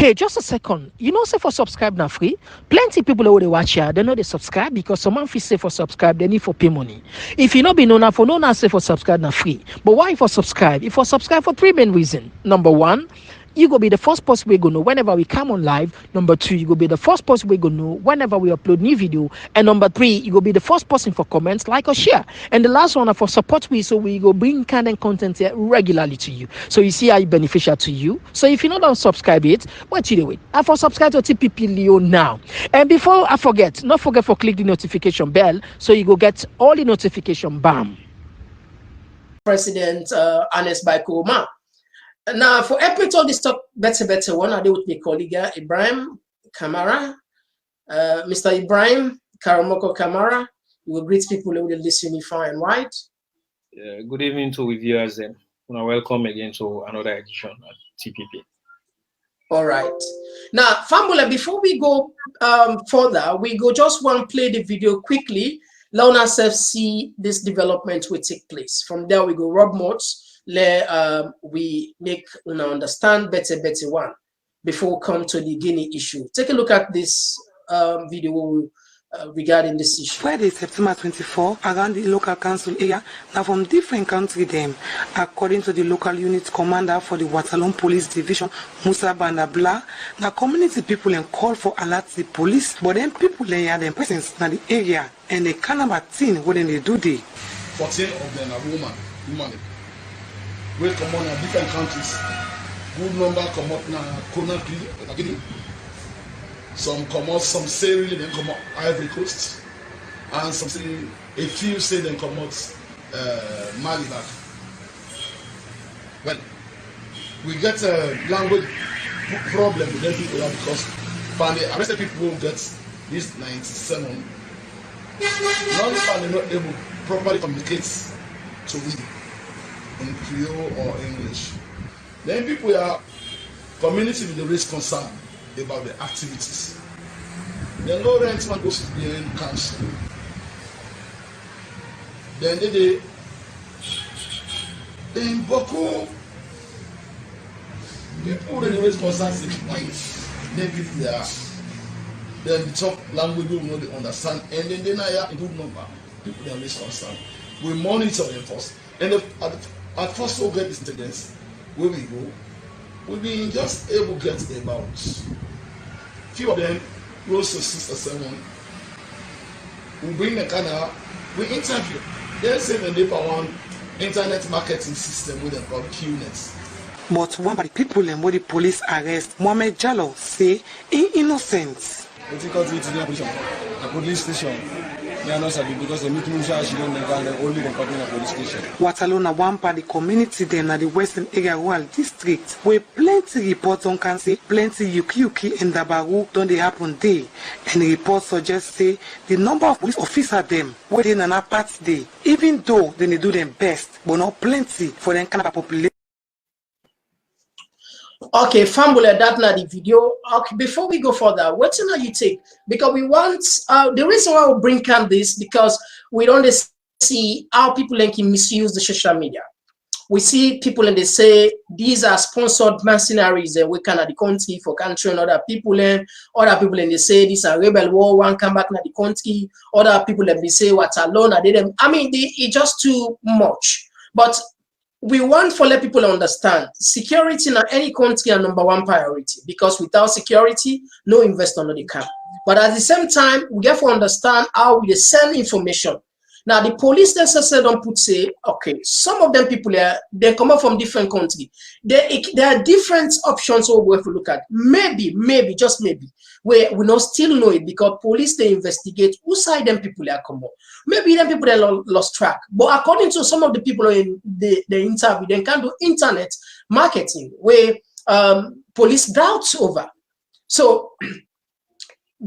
Hey, just a second. You know, say for subscribe now free. Plenty people who they watch here, they know they subscribe because someone feel say for subscribe, they need for pay money. If you not be known for no now say for subscribe now free. But why for subscribe? If for subscribe for three main reasons. Number one, you go be the first person we go know whenever we come on live. Number two, you go be the first person we go know whenever we upload new video. And number three, you go be the first person for comments, like or share. And the last one for support we, so we go bring kind of content here regularly to you. So you see how it beneficial to you. So if you don't subscribe it, what you do with? I for subscribe to TPP Leo now. And before I forget, not forget for click the notification bell so you go get all the notification. Bam. President Anes by Komon. Now, for episode this talk better one, I do with my colleague Ibrahim Kamara. Mr. Ibrahim Karamoko Kamara, you will greet people with this uniform and white. Good evening to viewers and welcome again to another edition at TPP. All right. Now, Fambula, before we go further, we go just want to play the video quickly. Let ourselves see this development will take place. From there, we go rub modes. We make understand better one before we come to the Guinea issue. Take a look at this video regarding this issue. Friday, September 24, around the local council area, now from different countries them, according to the local unit commander for the Waterloo Police Division, Musa Bandabla, now community people and call for alert the police, but then people they are the presence in the area and they can't have a thing when they do they. 14 of them are women. We come on different countries. Good number come up now, Conakry, some come out, some say really then come out Ivory Coast, and some say a few say then come out Mali back. Well, we get a language problem with them people because when the arrested people will get this 97, non-fan not able to properly communicate to read in Creole or English. Then people are community with the raise concern about the activities. Then no rent man goes to the council. Then they in Boko people with the raise concern say then people they are then the talk language we will not understand and then they are a good number people they raise concern. We monitor them first. And at first we'll get this incidents, where we go, we'll be just able to get about few of them, close to 6 or 7. We bring the camera, we interview. They say when they one internet marketing system with them called QNet. But one of the people and what the police arrest, Mohamed Jallo, say he innocent. Difficulty to the police station. They are not happy because they meet me she don't only the police station. Waterloo na one part the community then at the Western Area Rural District where plenty reports on can say plenty yuki and Dabaru don't they happen there. And the reports suggest say the number of police officers them within an apart day, even though they do them best, but not plenty for them kind of population. Okay, Fambula, that's not the video. Okay, before we go further, what's another you take? Because we want the reason why we bring on this because we don't see how people can misuse the social media. We see people and they say these are sponsored mercenaries and we can at the country for country and other people and they say these are rebel war one come back to the country. Other people and they say what's alone. I mean, it's just too much. But we want to let people understand security in any country are #1 priority because without security, no investor no they come. But at the same time, we have to understand how we send information. Now the police themselves don't put say, okay, some of them people they come up from different countries. There are different options we have to look at. Maybe, just maybe, where we not still know it because police they investigate who side them people are come up. Maybe them people they lost track. But according to some of the people in the interview, they can do internet marketing where police doubts over. So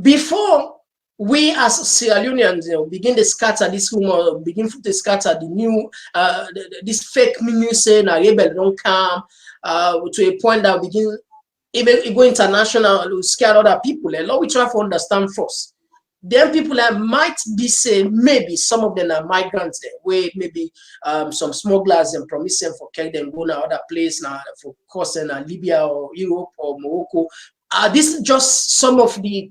before we as Sierra Leoneans begin to scatter this rumor, begin to scatter the new this fake news saying a rebel don't come to a point that we begin even go international, scare other people. Let we try to understand first. Then people that might be saying maybe some of them are migrants there, where maybe some smugglers and promising for carry them go to other place now for course in Libya or Europe or Morocco. This is just some of the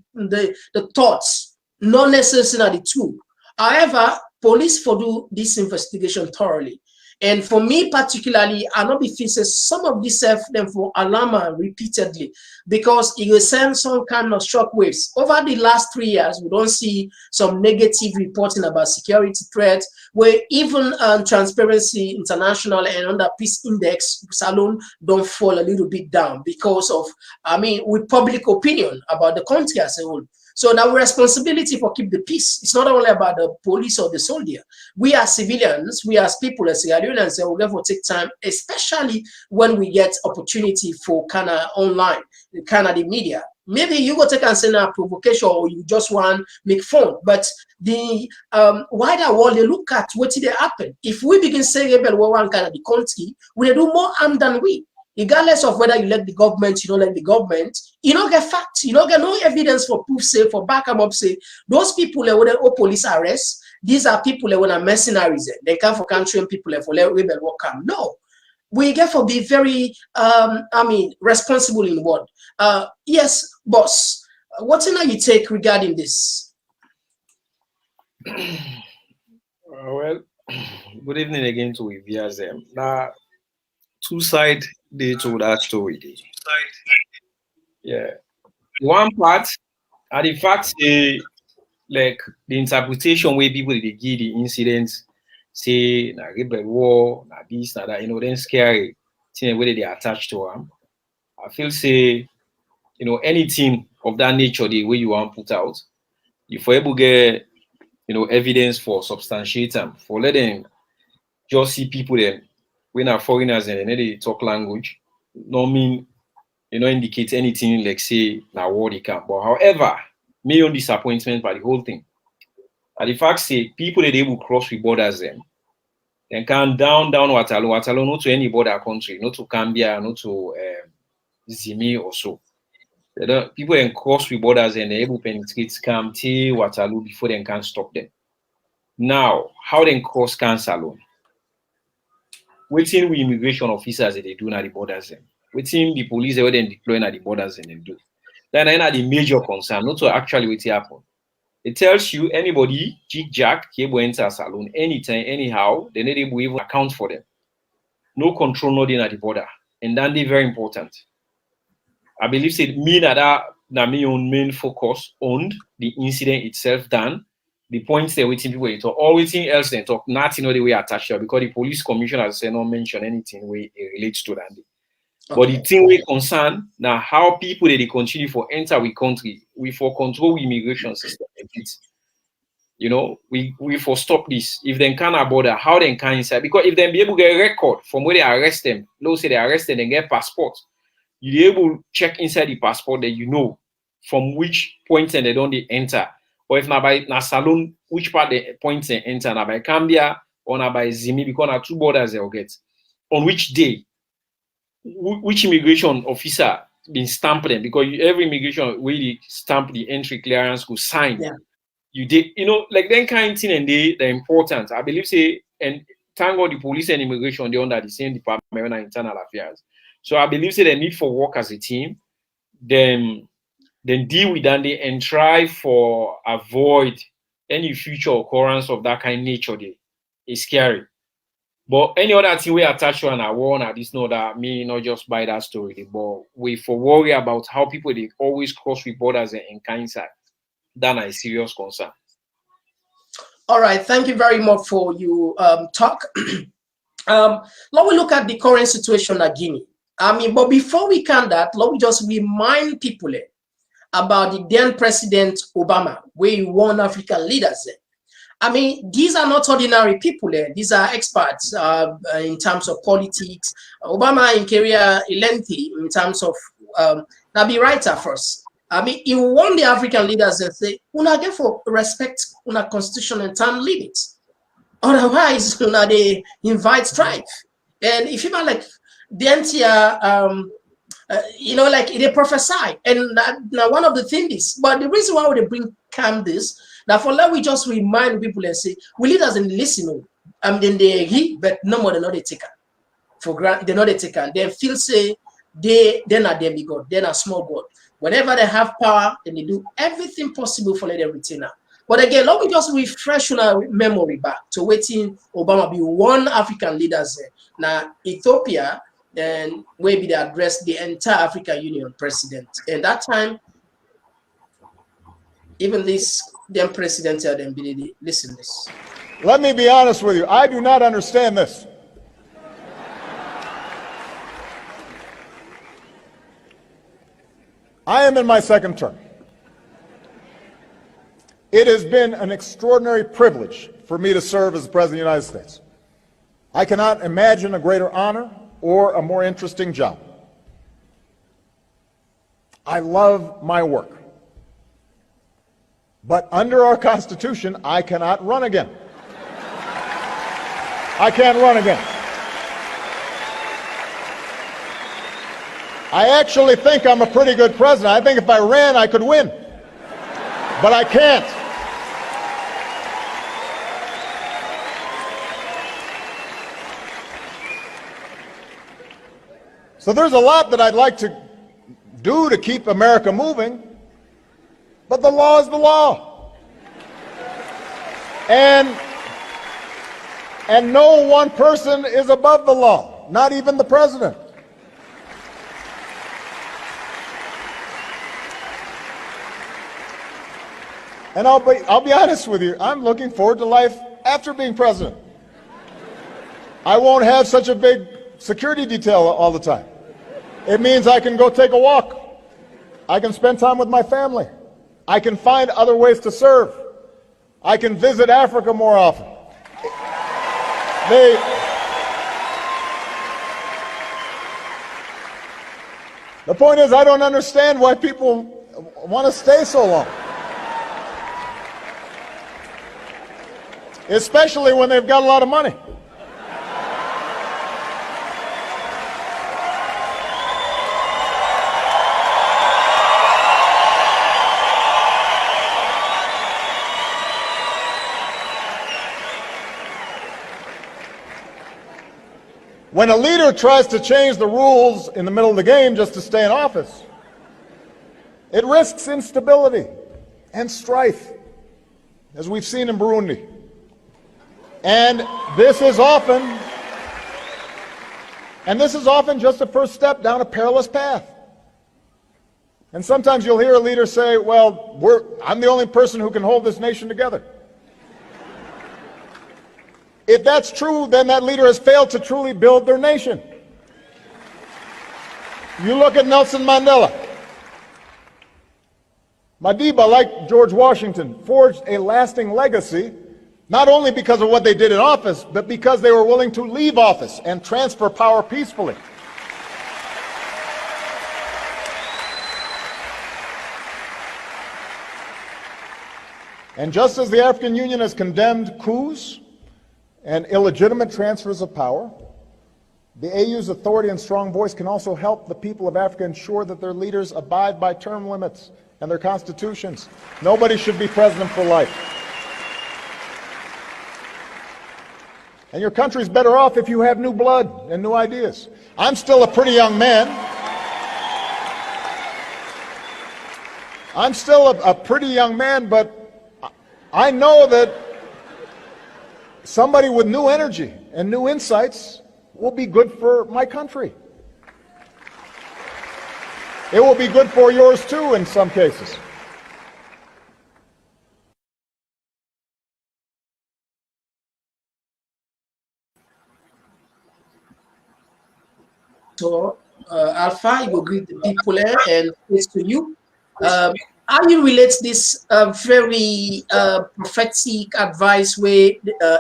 thoughts, not necessarily true. However, police for do this investigation thoroughly. And for me particularly, I not be faces some of this self them for alarm repeatedly, because it will send some kind of shockwaves. Over the last 3 years, we don't see some negative reporting about security threats, where even Transparency International and under Peace Index Salon don't fall a little bit down because of, I mean, with public opinion about the country as a whole. So now responsibility for keep the peace. It's not only about the police or the soldier. We as civilians, we as people as Sierra Leoneans, we therefore take time, especially when we get opportunity for kind of online, kind of the media. Maybe you go take and send a provocation, or you just want make fun. But the wider world, they look at what did happen. If we begin saying rebel war one kind of the country, we do more harm than we. Regardless of whether you let the government, you don't let the government, you don't get facts, you don't get no evidence for proof, say, for back them up, say, those people that would police arrest, these are people that are mercenaries, they come for country and people for let rebel work come. No. We therefore be very, I mean, responsible in what? Yes, boss, what's in you take regarding this? Well, good evening again to viewers. Now, two sides to that story. Yeah, one part are the facts, like the interpretation where people they give the incidents, say na rebel war, na this, na that, you know, then scary thing where they attach to them. I feel say, you know, anything of that nature the way you want to put out, if we able get, you know, evidence for substantiate them, for let them just see people then when are foreigners and they talk language, no mean, you know, indicate anything like say now war they can. But however, my own disappointment by the whole thing. And the fact say people that able cross with borders them can down Waterloo, not to any border country, not to Gambia, not to Zimi or so. People can cross with borders and they're able to penetrate Kamte, Waterloo before they can stop them. Now, how they cross cancer alone? Waiting with immigration officers that they do at the borders them. Waiting the police they then deploy at the borders and they do. Then are the major concern, not to actually what happen. It tells you anybody, jig-jack, cable enter a salon, anytime, anyhow, they need to even account for them. No control, nothing at the border. And then they're very important. I believe it mean that my own main focus on the incident itself than the points they're waiting people talk. All waiting else they talk, nothing the way attached to, because the police commissioner has not mention anything where it relates to that. Okay. But the thing we concern now how people they continue for enter we country, we for control immigration system. You know, we for stop this. If they can't border, how they can inside? Because if they be able to get a record from where they arrest them, let's say they arrest them and get passport, you be able to check inside the passport that you know from which point and they don't they enter. Or if not by Salon, which part they points and enter, now by Gambia or now by Zimi, because now two borders they'll get. On which day, which immigration officer been stamped them, because every immigration really stamp the entry clearance could sign. Yeah. You did, you know, like that kind of thing, and they're important. I believe say, and thank God the police and immigration they're under the same department of internal affairs. So I believe say they need for work as a team, then deal with that and try for avoid any future occurrence of that kind of nature. It's scary. But any other thing we attach to and I warn at this know that me not just buy that story, but we for worry about how people they always cross with borders and kind side. That's a serious concern. All right, thank you very much for your talk. Let me look at the current situation at Guinea. I mean, but before we can that, let me just remind people about the then President Obama, where he won African leaders. I mean, these are not ordinary people. These are experts in terms of politics. Obama in career lengthy in terms of now be writer first. I mean, he won the African leaders and say, "Una get for respect una constitution and time limits. Otherwise, una they invite strife." And if you like the entire, you know, like they prophesy. And now one of the things is, but the reason why they bring calm this. Now, for that, we just remind people and say, we leaders and listen, then they agree, but no more than not they take for granted, they're not they take. They feel say they're not demigod, they're not small God. Whenever they have power, then they do everything possible for let them retain her. But again, let me just refresh our memory back to waiting Obama be one African leaders there. Now Ethiopia, then maybe they address the entire African Union president. And that time, even this them president tell them, listen this. Let me be honest with you. I do not understand this. I am in my second term. It has been an extraordinary privilege for me to serve as the President of the United States. I cannot imagine a greater honor or a more interesting job. I love my work. But under our Constitution, I cannot run again. I can't run again. I actually think I'm a pretty good president. I think if I ran, I could win. But I can't. So there's a lot that I'd like to do to keep America moving, but the law is the law. And no one person is above the law, not even the president. And I'll be honest with you, I'm looking forward to life after being president. I won't have such a big security detail all the time. It means I can go take a walk. I can spend time with my family. I can find other ways to serve. I can visit Africa more often. The point is, I don't understand why people want to stay so long. Especially when they've got a lot of money. When a leader tries to change the rules in the middle of the game just to stay in office, it risks instability and strife, as we've seen in Burundi. And this is often just a first step down a perilous path. And sometimes you'll hear a leader say, well, I'm the only person who can hold this nation together. If that's true, then that leader has failed to truly build their nation. You look at Nelson Mandela. Madiba, like George Washington, forged a lasting legacy, not only because of what they did in office, but because they were willing to leave office and transfer power peacefully. And just as the African Union has condemned coups and illegitimate transfers of power, the AU's authority and strong voice can also help the people of Africa ensure that their leaders abide by term limits and their constitutions. Nobody should be president for life. And your country's better off if you have new blood and new ideas. I'm still a pretty young man. I'm still a pretty young man, but I know that somebody with new energy and new insights will be good for my country. It will be good for yours too in some cases. So, Alpha, I will greet the people and face to you. How you relate this very prophetic advice where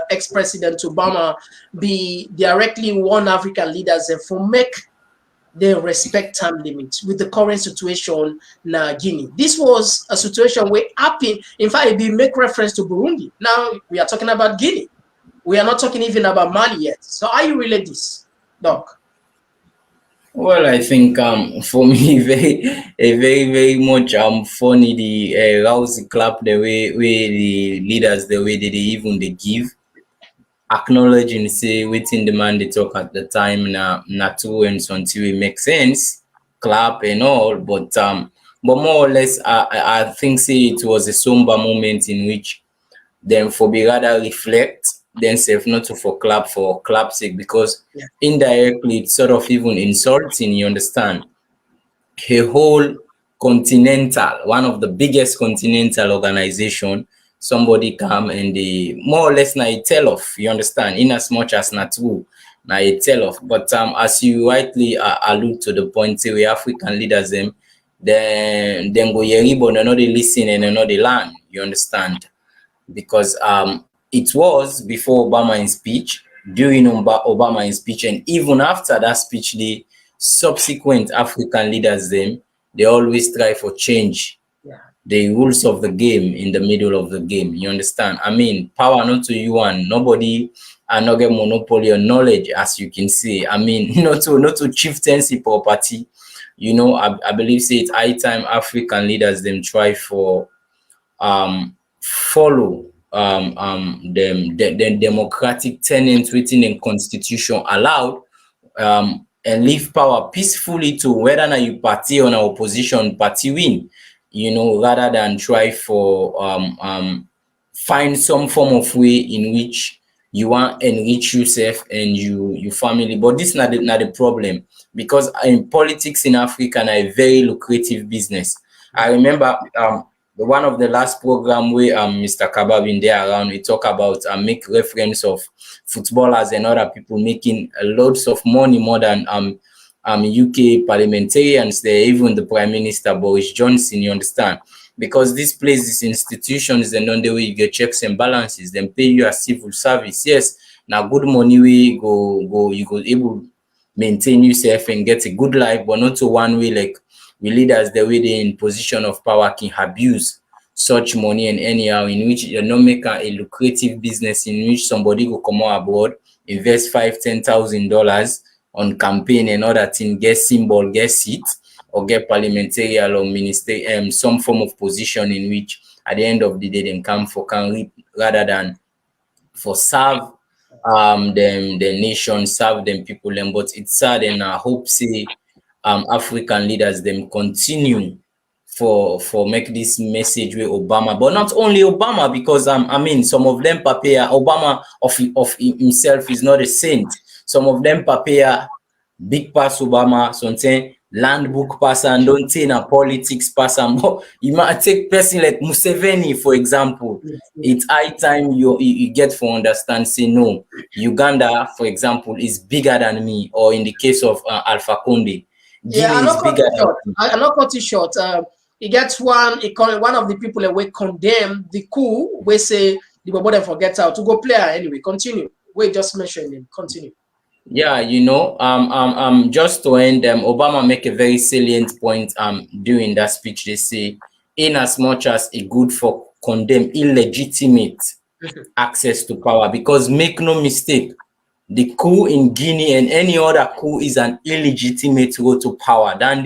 ex-president Obama be directly warn African leaders and for make them respect time limits with the current situation in Guinea? This was a situation where happened. In fact, we make reference to Burundi. Now we are talking about Guinea. We are not talking even about Mali yet. So how you relate this, Doc? Well, I think for me, very much funny the rousey clap the way the leaders the way they even they give acknowledging say within the man they talk at the time na two and so until it makes sense clap and all, but but more or less, I think say it was a somber moment in which then for be rather reflect themselves, not to for clap sake, because Yeah. indirectly it's sort of even insulting, you understand? A whole continental, one of the biggest continental organization, somebody come and they more or less na a tell off, you understand, in as much as not true, na a tell off. But as you rightly allude to the point, say we African leaders then go yeri but no they listen and no they learn, you understand? Because it was before Obama in speech, during Obama in speech, and even after that speech, the subsequent African leaders they always try for change Yeah. the rules of the game in the middle of the game. You understand? I mean, power not to you and nobody and not get monopoly on knowledge, as you can see. I mean, not to chieftaincy property. You know, I believe say it's high time African leaders them try for follow the democratic tenets within the constitution allowed and leave power peacefully to whether or you party on our opposition party win, you know, rather than try for find some form of way in which you want enrich yourself and your family. But this not the problem, because in politics in Africa na a very lucrative business. I remember one of the last program where Mr. Kaba been there around, we talk about make reference of footballers and other people making loads of money more than UK parliamentarians there, even the Prime Minister Boris Johnson, you understand? Because these places, institutions, and on the way you get checks and balances, then pay you a civil service. Yes, now good money we go you go able maintain yourself and get a good life, but not to one way like we leaders the way they in position of power can abuse such money and anyhow, in which you not make a lucrative business in which somebody go come out abroad, invest $5,000-10,000 on campaign and other thing, get symbol, get seat, or get parliamentarian or minister some form of position in which at the end of the day they come for can reap rather than for serve them the nation, serve them people them. But it's sad, and I hope say African leaders them continue for make this message with Obama, but not only Obama, because I mean some of them prepare Obama of himself is not a saint. Some of them prepare big pass Obama, something land book pass and don't take a politics pass. And you might take person like Museveni, for example. It's high time you get for understand, say no, Uganda, for example, is bigger than me, or in the case of Alpha Conde, Yeah, Guinea is bigger than me. I'm not cut it short. He gets one of the people that we condemn the coup, we say the Bobo forget how to go player anyway. Continue. We just mentioned him. Continue. Yeah, you know, just to end, Obama make a very salient point during that speech. They say, in as much as it good for condemn illegitimate access to power, because make no mistake, the coup in Guinea and any other coup is an illegitimate road to power. Then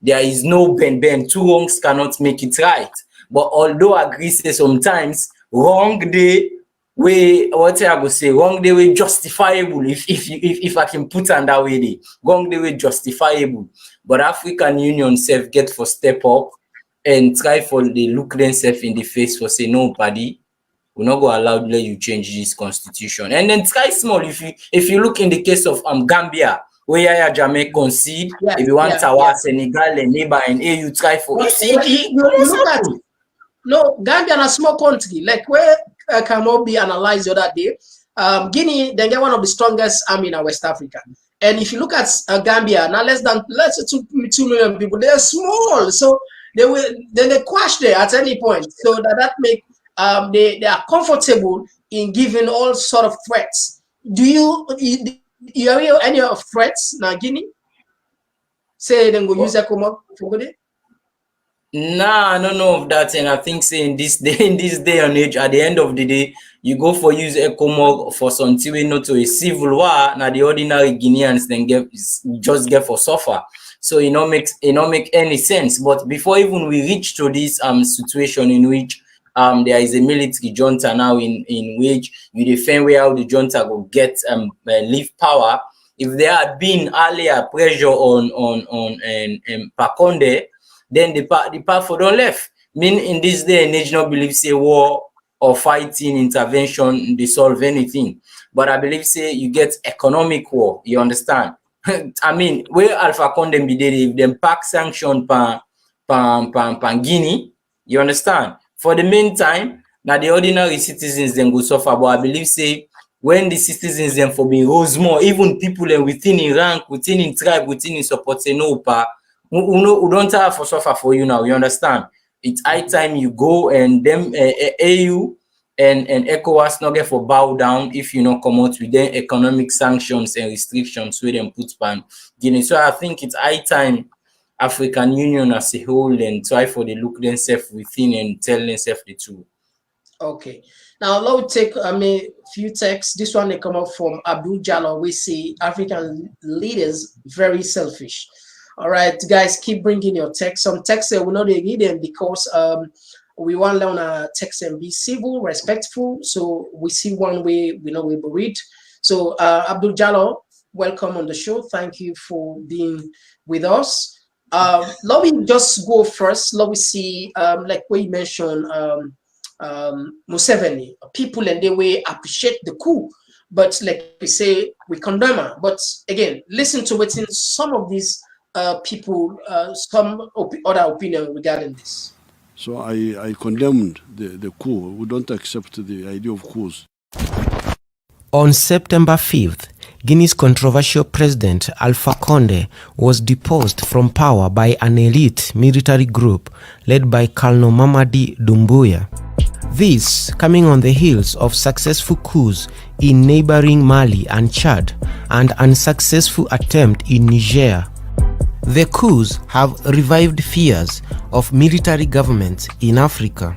there is no bend. Two wrongs cannot make it right. But although I agree say sometimes wrong day way, what I go say, wrong day way justifiable, if I can put on that way, wrong day way justifiable. But African Union self get for step up and try for the look themselves in the face for say nobody. We're not going to allow let you change this constitution. And then try small. If you look in the case of Gambia, where Yaya Jammeh concede, if you want Tawa, Senegal, and neighbor, and you try for. You look at it. No, Gambia is a small country. Like where Kamobi analyzed the other day, Guinea, they get one of the strongest army in West Africa. And if you look at Gambia, now less than 2 million people, they're small. So they crash there at any point. So that make they are comfortable in giving all sort of threats. Do you hear any of threats now, Guinea? Say then go use a come up for good. Nah, I don't know of that, and I think say in this day and age, at the end of the day, you go for use ECOMOG for something we not to a civil war. Now the ordinary Guineans then just get for suffer. So it not make any sense. But before even we reach to this situation in which there is a military junta now in which you defend where how the junta will get leave power. If there had been earlier pressure on Pakonde, then the part for don't left. Mean in this day and age, not believe say war or fighting intervention they solve anything. But I believe say you get economic war, you understand? I mean, where Alpha Condé be there, if them pack sanction pan Guinea, you understand? For the meantime, now the ordinary citizens then go suffer. But I believe say when the citizens then for being rose more, even people within in rank, within in tribe, within in support say no pa, we don't have for suffer for you now, you understand? It's high time you go and them AU and ECOWAS not get for bow down if you not come out with them economic sanctions and restrictions where them put pan Guinea. So I think it's high time African Union as a whole and try for the look themselves within and tell themselves the truth. Okay. Now, let's take few texts. This one they come up from Abdul Jalal. We see African leaders very selfish. All right, guys, keep bringing your text. Some texts we not read them because we want to learn a text and be civil, respectful. So we see one way we know we read. So Abdul Jalal, welcome on the show. Thank you for being with us. Let me just go first. Let me see, like what you mentioned, Museveni, people and they will appreciate the coup, but like we say, we condemn her. But again, listen to what's in some of these people, some other opinion regarding this. So I condemned the coup. We don't accept the idea of coups. On September 5th, Guinea's controversial president Alpha Condé was deposed from power by an elite military group led by Colonel Mamadi Doumbouya. This coming on the heels of successful coups in neighboring Mali and Chad and unsuccessful attempt in Niger. The coups have revived fears of military governments in Africa.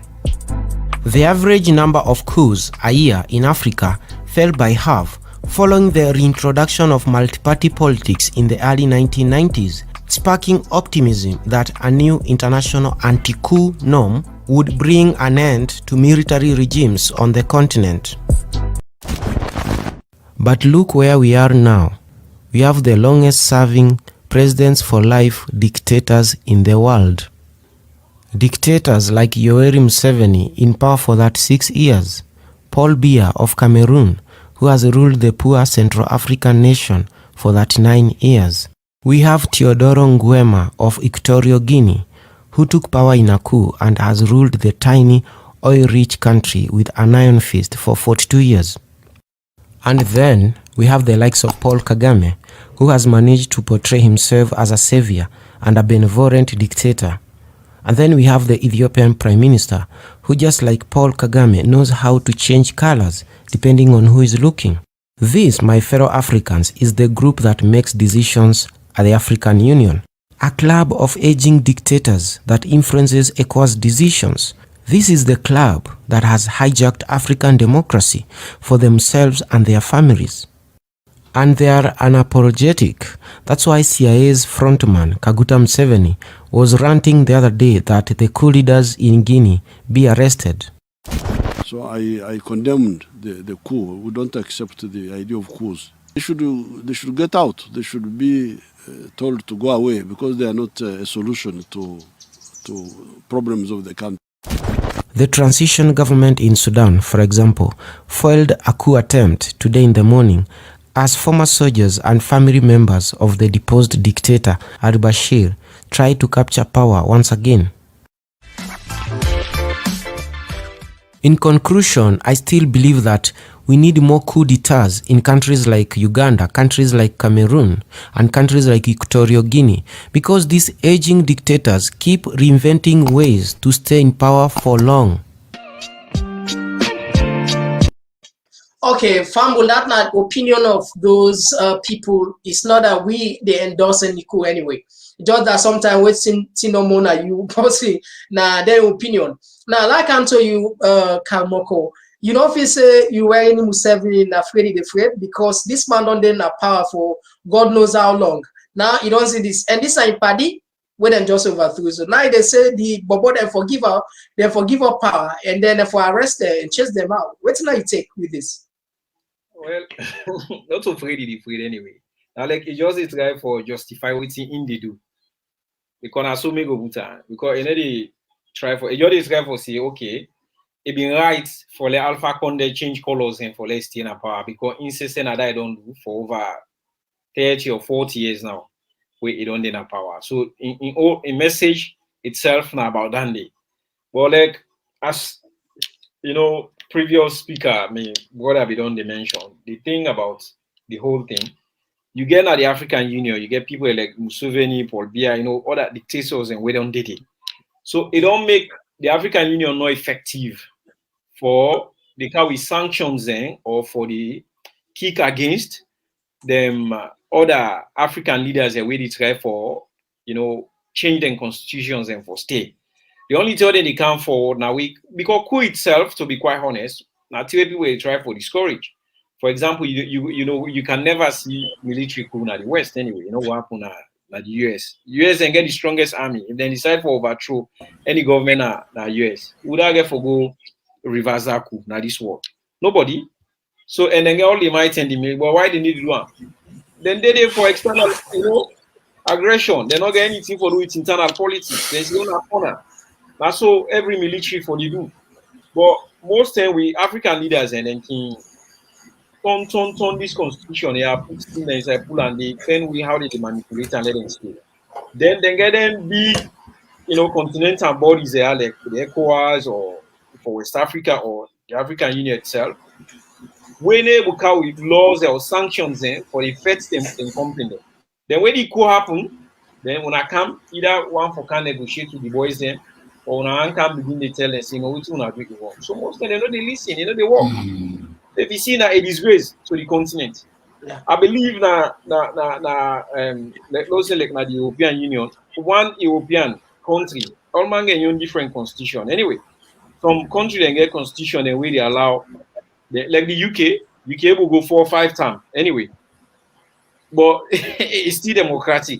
The average number of coups a year in Africa fell by half following the reintroduction of multi-party politics in the early 1990s, sparking optimism that a new international anti-coup norm would bring an end to military regimes on the continent. But look where we are now. We have the longest-serving presidents for life dictators in the world. Dictators like Yoweri Museveni in power for 36 years, Paul Biya of Cameroon, who has ruled the poor Central African nation for 39 years. We have Teodoro Nguema of Equatorial Guinea, who took power in a coup and has ruled the tiny, oil-rich country with an iron fist for 42 years. And then we have the likes of Paul Kagame, who has managed to portray himself as a savior and a benevolent dictator. And then we have the Ethiopian Prime Minister, who just like Paul Kagame knows how to change colors depending on who is looking. This, my fellow Africans, is the group that makes decisions at the African Union. A club of aging dictators that influences ECOWAS decisions. This is the club that has hijacked African democracy for themselves and their families. And they are unapologetic. That's why CIA's frontman, Kaguta Museveni, was ranting the other day that the coup leaders in Guinea be arrested. So I condemned the coup. We don't accept the idea of coups. They should get out. They should be told to go away because they are not a solution to problems of the country. The transition government in Sudan, for example, foiled a coup attempt today in the morning as former soldiers and family members of the deposed dictator al-Bashir tried to capture power once again. In conclusion, I still believe that we need more coup d'etats in countries like Uganda, countries like Cameroon, and countries like Equatorial Guinea, because these aging dictators keep reinventing ways to stay in power for long. Okay, Famble, that's not opinion of those people. It's not that they endorse any coup anyway. Just that sometimes we see no more na you possibly their opinion. Now, like I told you, Kamoko, you know if you say you were in Museveni afraid because this man don't then power for God knows how long. Now you don't see this, and this is party when them just overthrew. So now they say the Bobo they forgive her power, and then if arrest them and chase them out. What's now you take with this? Well, not afraid anyway. Now, like, it just is try for justify what in they do. Because I so me go buta. Because you know they try for you try for say okay, it been right for the Alpha Conde change colors and for let's stay in power because insisting that I don't do for over 30 or 40 years now, where it don't in power. So in message itself now about that day. But like as you know, previous speaker, I mean, what have you done? They mentioned the thing about the whole thing. You get at the African Union, you get people like Museveni, Paul Biya, you know, other dictators and we don't did it. So it don't make the African Union not effective for the kind with sanctions then or for the kick against them other African leaders that we try for, you know, change their constitutions and for stay. The only thing they come forward now because coup itself, to be quite honest, now people will try for discourage. For example, you know you can never see military coup in the West anyway. You know what happened at the US. US and get the strongest army. If they decide for overthrow any government na US, would I get for go reverse that coup now this war? Nobody. So and then get all the might and the mill. But why they need to do one? Then they for external, you know, aggression. They not get anything for do with internal politics. There's no corner. That's so every military for the do. But most time we African leaders and then king turn this constitution, they are put in inside pool and they then we how they manipulate and let them stay. Then they get them big, you know, continental bodies they are like the ECOWAS or for West Africa or the African Union itself. When they will come with laws or sanctions then for the feds them and company. Then when it could happen, then when I come, either one for can negotiate with the boys then, or when I can begin to tell them, saying, oh, it's not agree to work. So most of them, they know they listen, they know they work. If you see a disgrace to the continent, Yeah. I believe let's say like the European Union, one European country, all man get your different constitution. Anyway, some country they get constitution and where they allow, like the UK will go 4 or 5 times anyway, but it's still democratic.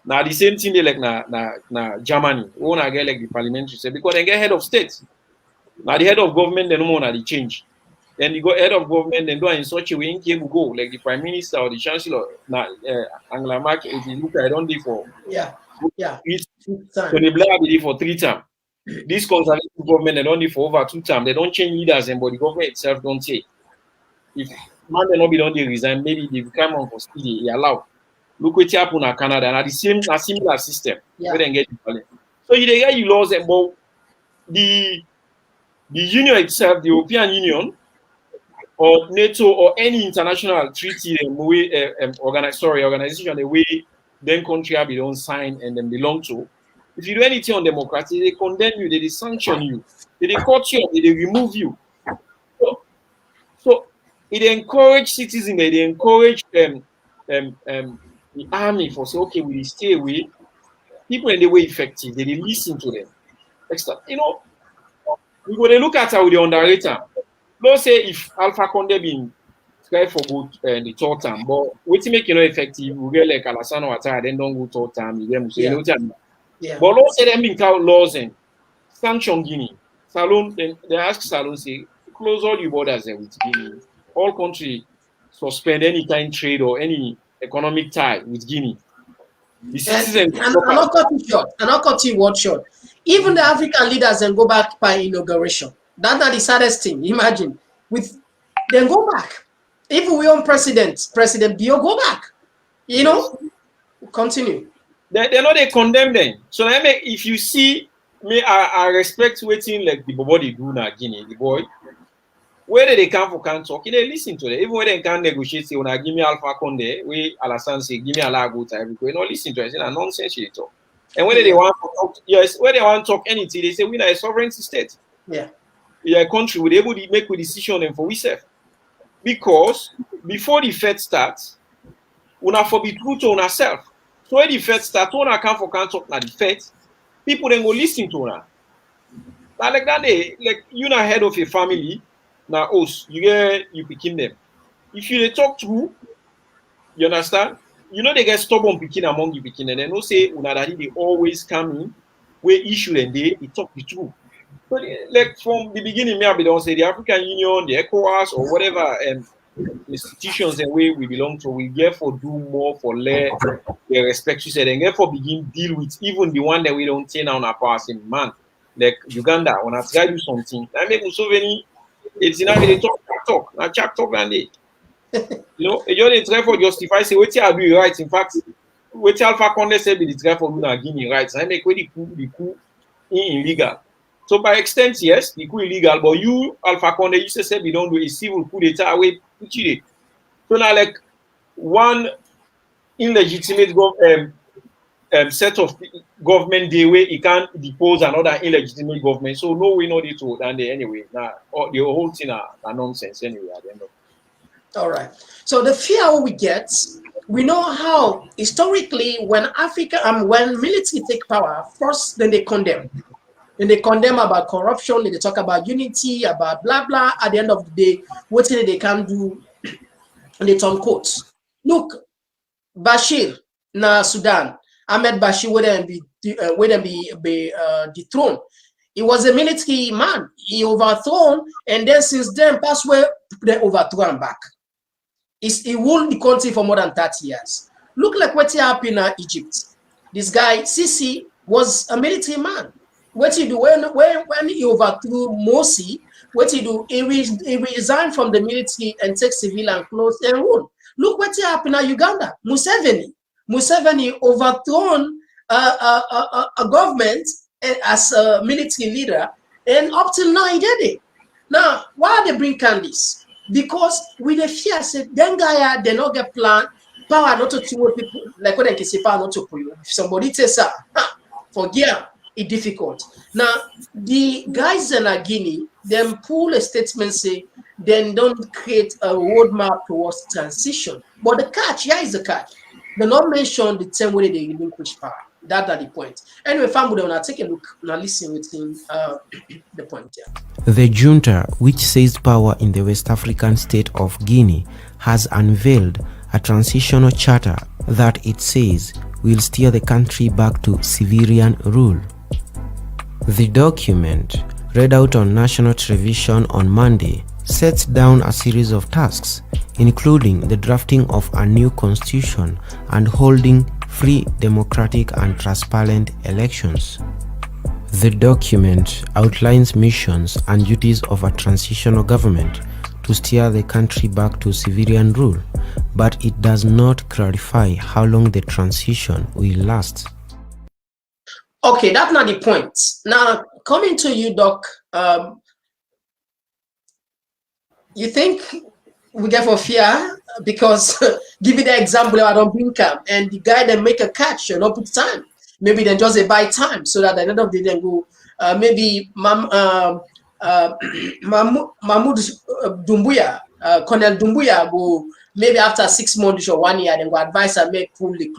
Now the same thing they like na Germany, who na get like the parliamentary say because they get head of state. Now the head of government they no more na the change. Then you go head of government and do in such a way in case go like the prime minister or the chancellor. Now Angela Merkel, if you look, I don't do for so they blame for 3 times. This conservative government they don't do for over 2 times. They don't change leaders and but the government itself don't say. If man they not be done they resign, maybe they become on for speedy, they allow. Look what happened in Canada and the same a similar system. Where they get the so you get you laws about the union itself, the European Union or NATO or any international treaty organization the way then country have don't sign and then belong to. If you do anything on democracy, they condemn you, they sanction you, they cut you, they remove you. So it encourage citizens, they encourage the army for say, okay, we stay away. People in the way effective, they listen to them. You know, we go to look at how they underrate them. Let's say if Alpha Conde been try for good the 3rd term, but what make you know effective, we get like Alassane Ouattara, then don't go 3rd term, you get But let's say them been count laws and sanction Guinea. Salon, they ask Salon say close all the borders there with Guinea. All country suspend any kind of trade or any economic tie with Guinea. The citizens and I'll cut you word short. Even the African leaders then go back by inauguration. That's not the saddest thing. Imagine then go back. Even we own President Bio go back. You know, continue. They know they condemn them. So I mean, if you see me, I respect waiting like the body do now Guinea, the boy. Whether they come for can talk, they listen to them. Even when they can't negotiate, say, when I give me Alpha Conde, we Alassane say, give me a lago time, we don't listen to it. It's nonsense they talk. And when they want to talk, when they want to talk anything, they say, we are a sovereign state. Yeah. We are a country, we're able to make a decision and for ourselves. Because before the Fed starts, we have to be true to ourselves. So when the Fed starts, when I come for can talk, now the Fed, people then go listen to us. Like that, like you're not head of a family. Now, you picking them. If you talk through, you understand? You know they get stubborn picking among you picking, and they know say they always come in where issue and they talk the truth. So like from the beginning, maybe don't say the African Union, the ECOWAS or whatever, and institutions and way we belong to, we therefore do more for let the respect you said, and therefore begin deal with even the one that we don't take on our power same man. Like Uganda, when I try to do something, I make so many it's in they talk, now talk and they you know, they try for justify say what you do right. In fact, what Alpha Conde said be the try for doing Guinea rights. I make the coup illegal. So by extent, yes, the coup illegal, but you Alpha Conde you say we don't do a civil coup d'etat away. So now like one illegitimate set of government the way he can depose another illegitimate government. So no way, no they to and they anyway. Now the whole thing are nonsense anyway at the end of it. All right. So the fear we get, we know how historically when when military take power, first then they condemn. Then they condemn about corruption, then they talk about unity, about blah blah. At the end of the day, what they can do, and they turn quotes. Look, Bashir na Sudan. Ahmed Bashir wouldn't be dethroned. He was a military man. He overthrown, and then since then, past where they overthrow him back. He ruled the country for more than 30 years. Look like what happened in Egypt. This guy Sisi was a military man. What he do when he overthrew Morsi? What he do? He resigned from the military and take civilian clothes and rule. Look what happened in Uganda. Museveni overthrown a government as a military leader, and up till now he did it. Now, why they bring Candice? Because with the fear, said then guy they not get plan power not to people like what they can say power not to you. If somebody says forget it's difficult. Now the guys in Guinea then pull a statement say then don't create a roadmap towards transition. But the catch, here is the catch. They not mention the same way they relinquish power. That's the point. Anyway, family, when I take a look, now listen with him, the point here. The junta, which seized power in the West African state of Guinea, has unveiled a transitional charter that it says will steer the country back to civilian rule. The document, read out on national television on Monday, sets down a series of tasks, including the drafting of a new constitution and holding free, democratic and transparent elections. The document outlines missions and duties of a transitional government to steer the country back to civilian rule, but it does not clarify how long the transition will last. Okay, that's not the point. Now, coming to you, Doc, you think we get for fear because give me the example I don't bring camp and the guy that make a catch and not put time. Maybe then just buy time so that at the end of the day then go maybe Mahmoud Doumbouya, Colonel Doumbouya go maybe after 6 months or 1 year then go advise and make pull the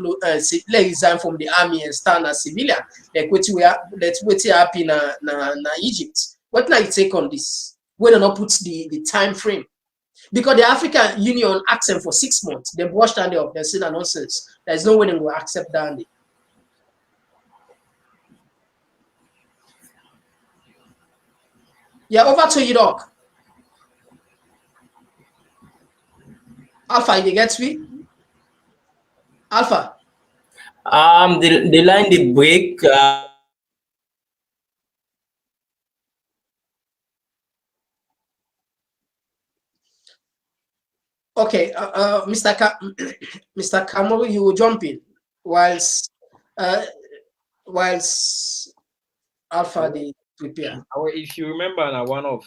let resign from the army and stand as civilian. Like what we are let's wait happen na Egypt. What now you take on this? When not put the time frame? Because the African Union asked them for 6 months. They washed down up. They said nonsense. There's no way they will accept that. Yeah, over to you, Doc. Alpha, you get me? Alpha. The line did break. Okay, Mr. Kamoru, you will jump in whilst Alpha they prepare. If you remember now one of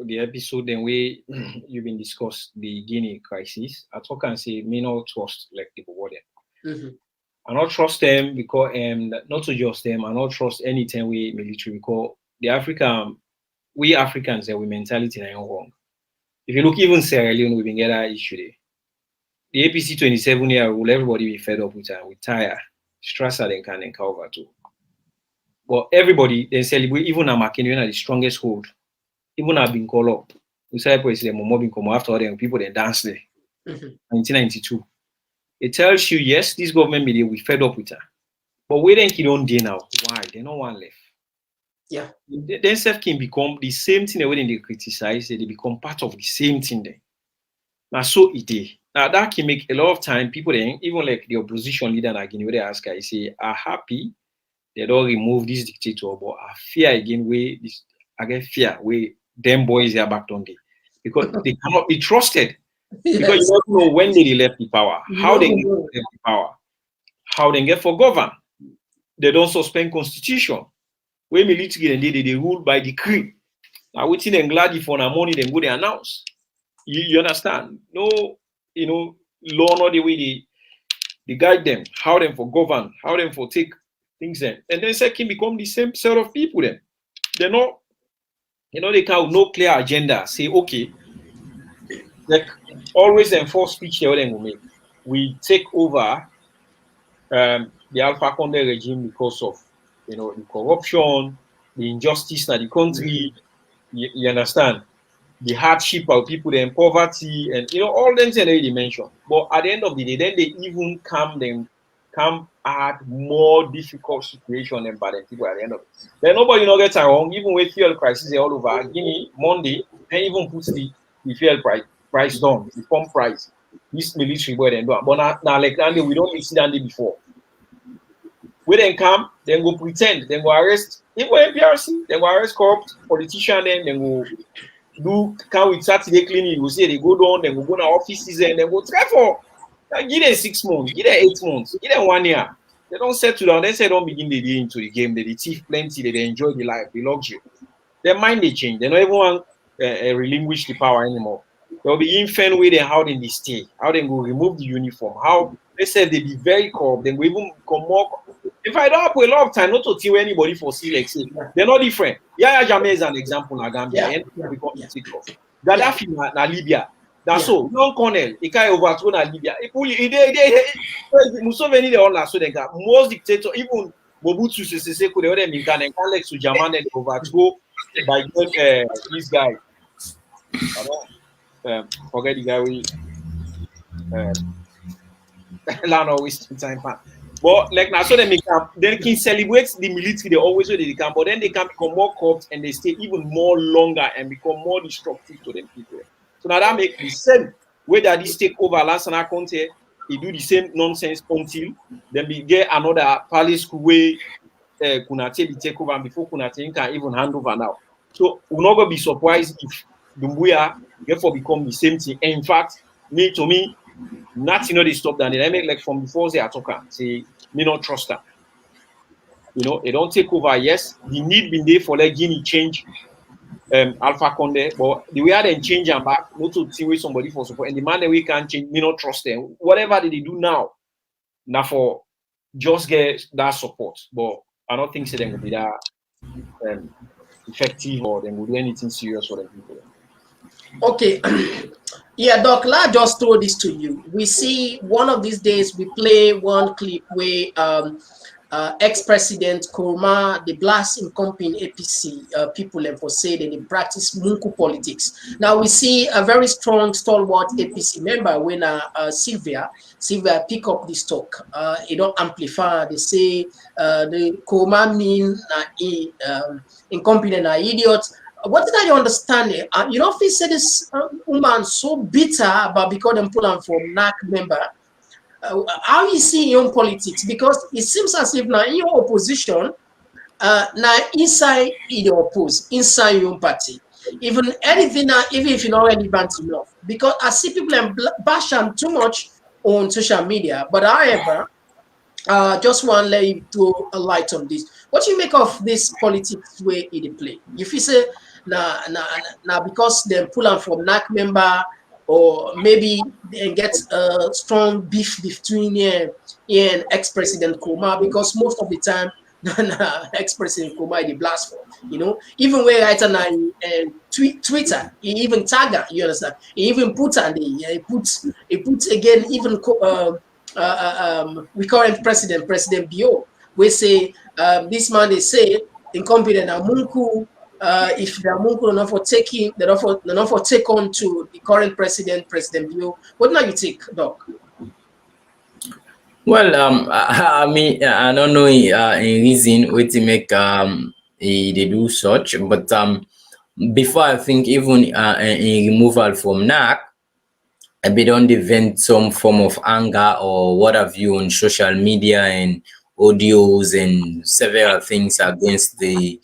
the episode then we you've been discussed the Guinea crisis, I talk and say me not trust like people over there. I not trust them because not to just them, I not trust any time we military because we Africans we mentality are wrong. If you look even Sierra Leone, we've been getting that issue there. The APC 27 year will everybody be fed up with and we tire. Strasser then can cover too. But everybody then celebrate even a McKinney the strongest hold. Even have been called up. We say president mobbing come after them people they dance there. 1992. It tells you yes, this government media we fed up with her. But we then you don't do now. Why? They no one left. Yeah. Then self can become the same thing when they criticize, they become part of the same thing then. Now, so it is. Now, that can make a lot of time people, then, even like the opposition leader in Guinea, where they ask, I say, are happy they don't remove this dictator, but I fear again, where this, I get fear, where them boys are back on day. Because they cannot be trusted. Yes. Because you don't know when they left the power, how they left the power, how they get for govern. They don't suspend constitution. Where military and they rule by decree. Now, waiting and glad if on a money, then go they announce. You understand? No, law, not the way they guide them, how them for govern, how them for take things in. And then second become the same set of people then. They're not, they can have no clear agenda. Say, okay, like always enforce speech they will make. We take over the Alpha Conde regime because of the corruption, the injustice in the country. You understand? The hardship of people in poverty, and all them things they mentioned. But at the end of the day, then they even come add more difficult situation than bad people at the end of it. Then nobody gets wrong, even with fuel crisis all over Guinea, Monday, and even puts the fuel price down, the pump price. This military boy then do. But now like that, we don't see that before. We then come, then go pretend, then go arrest. If we NPRC, then go arrest corrupt politician, then go do can we Saturday cleaning? You say they go down, then go to offices and then go try for. Give them 6 months, give them 8 months, give them 1 year. They don't settle down. They say don't begin the day into the game. They thief plenty. They enjoy the life, the luxury. Their mind they change. They don't even want relinquish the power anymore. They'll be in fan way then how they stay, how they go remove the uniform, how they said they be very corrupt. Then go even become more. If I don't have a lot of time, not to tell anybody for see like say they're not different. Yaya Jammeh is an example in Gambia. Gaddafi na Libya. That's so. Young Colonel, he can't overthrow na Libya. Museveni they all last so they got most dictator, even Mobutu Sese Seko, they other Minkan and Alex Sujaman they overthrow by this guy. Forget the guy we Lano wasting time. But like now, so they can celebrate the military. They always say they can, but then they can become more corrupt and they stay even more longer and become more destructive to them people. So now that makes the same way that this take over Lansana Conte, he do the same nonsense until then we get another palace way Kunate be take over and before Kunate can even hand over now. So we're not gonna be surprised if Dumbuya therefore become the same thing. And in fact, to me, nothing they stop that. They make like from before they are talking, say me not trust them. They don't take over. Yes, the need been there for like Guinea change Alpha Conde, but the way they change and back, not to see where somebody for support. And the man that we can change, me not trust them. Whatever they do now for just get that support. But I don't think they will be that effective or they will do anything serious for the people. Okay. Yeah, Doc, let's just throw this to you. We see one of these days we play one clip where ex-president Kurma, the blast in company APC people and for say that they practice Munku politics. Now we see a very strong stalwart APC member when Sylvia pick up this talk. It don't amplify. They say the Kurma mean incompetent, idiot. What did I understand? If he said this woman so bitter about because them pull him from NAC member. How you see your politics? Because it seems as if now in your opposition, now inside you oppose, inside your own party. Even anything now, even if you're not relevant enough. Because I see people bash them too much on social media. But however, just want to let you throw a light on this. What do you make of this politics way it play? If you say now because they pull them from NAC member, or maybe they get a strong beef between and ex-president Kurma, because most of the time ex-president Kurma is the blast for, even when right on Twitter, he even tag her, you understand? He even put on he puts again even current president Bio, we say this man they say incompetent Amunku. If the Amunku not for taking, they're not for take on to the current president Bio. What now you take, Doc? Well, I mean, I don't know in reason what to make they do such, but before I think even in removal from NAC, they don't vent some form of anger or what have you on social media and audios and several things against the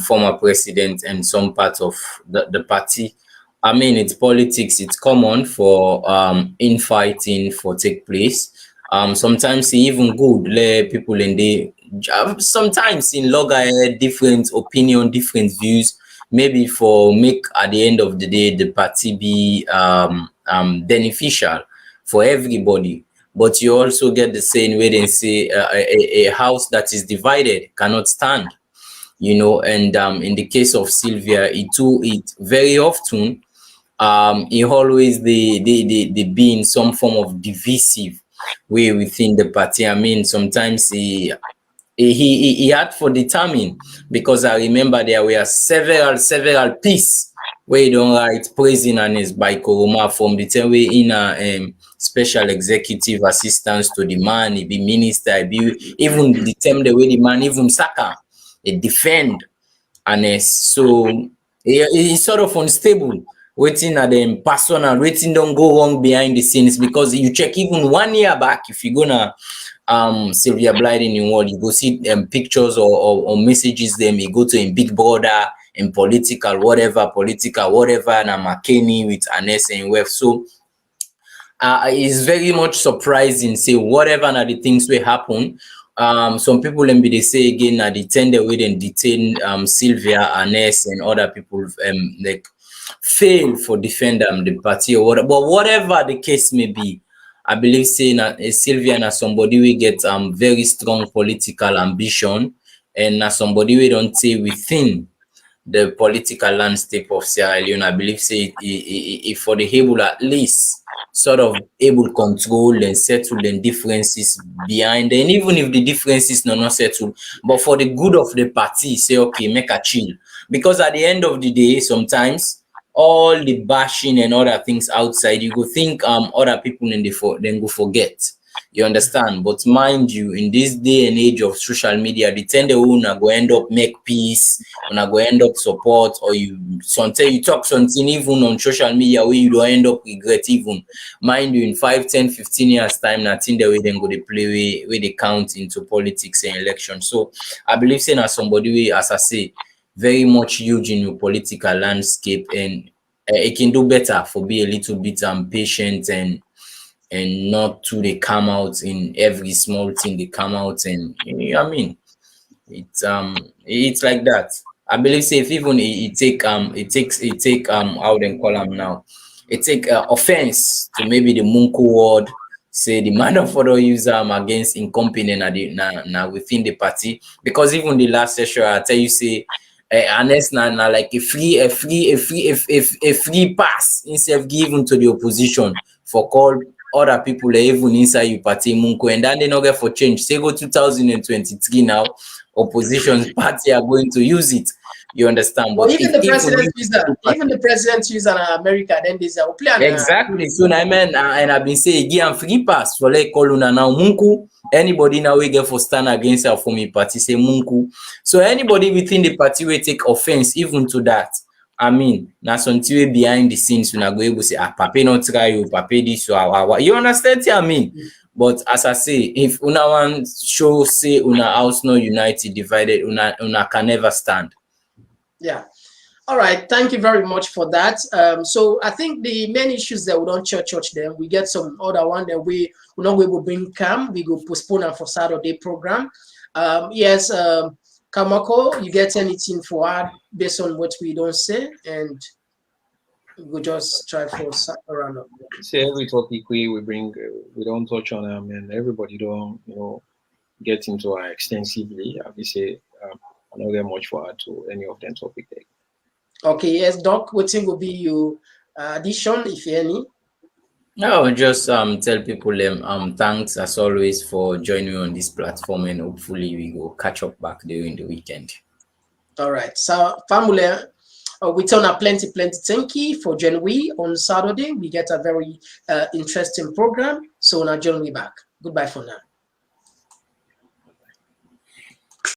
former president and some parts of the party. I mean, it's politics. It's common for infighting for take place. Sometimes even good let people in the sometimes in logger different opinion, different views. Maybe for make at the end of the day the party be beneficial for everybody. But you also get the saying where they say a house that is divided cannot stand. You know, and in the case of Sylvia, it very often he always they be in some form of divisive way within the party. I mean, sometimes he had for determine, because I remember there were several pieces where he don't write praising and is by Koroma from the time we in a special executive assistance to the man, he be minister, he be even the time the way the man even Saka, he defend and so he's sort of unstable. Waiting at them personal, waiting don't go wrong behind the scenes, because you check even 1 year back, if you're gonna Sylvia Blythe in the world, you go see pictures or messages them, you go to a Big Brother and political whatever, and a McKinney with Aness and Wef. So it's very much surprising, say whatever na the things will happen. Some people be they say again that the tender way and detain Sylvia, Aness and other people like fail for defend the party or whatever. But whatever the case may be, I believe saying Sylvia na somebody we get very strong political ambition, and na somebody we don't say within the political landscape of Sierra Leone. I believe say if for the able at least sort of able control and settle the differences behind, and even if the differences not settled, but for the good of the party, say okay, make a chill. Because at the end of the day, sometimes all the bashing and other things outside, you go think other people in the then go forget. You understand? But mind you, in this day and age of social media, the tender una go end up make peace, una go end up support, or you sometimes you talk something even on social media where you don't end up regret even. Mind you, in 5, 10, 15 years time, nothing the way then go they play where they count into politics and election. So I believe saying as somebody we, as I say, very much huge in your political landscape, and it can do better for be a little bit patient and not to they come out in every small thing they come out, and you know what I mean, it's like that. I believe say if even it take how they call them now, it take offense to maybe the Munku word, say the man of other user against incompetent na within the party, because even the last session I tell you say unless na like a free pass instead of given to the opposition for call other people even inside your party Munko, and then they not get for change. Say go 2023 now, opposition party are going to use it. You understand? But even the president use that in America, then there's a plan. Exactly. So I mean, and I've been saying give them free pass for like Koluna now Munku. Anybody now we get for stand against our for me party say Munku. So anybody within the party will take offense even to that. I mean, now something behind the scenes when I go able to say, Pape not try you, Pape this or you understand what I mean? But as I say, if una one show say una house no united, divided, una can never stand. Yeah. All right. Thank you very much for that. So I think the main issues that we don't church them. We get some other one that we not will bring come. We go postpone them for Saturday program. Yes. Kamako, you get anything for add based on what we don't say, and we'll just try for a round up. Say every topic we bring, we don't touch on them, and everybody don't get into it extensively. I will say I don't get much for add to any of them topic. Okay, yes, Doc. What thing will be your addition, if any? No, just tell people thanks as always for joining on this platform, and hopefully we go catch up back during the weekend. All right. So family, we turn up plenty thank you for joining we on Saturday. We get a very interesting program. So now join me back. Goodbye for now.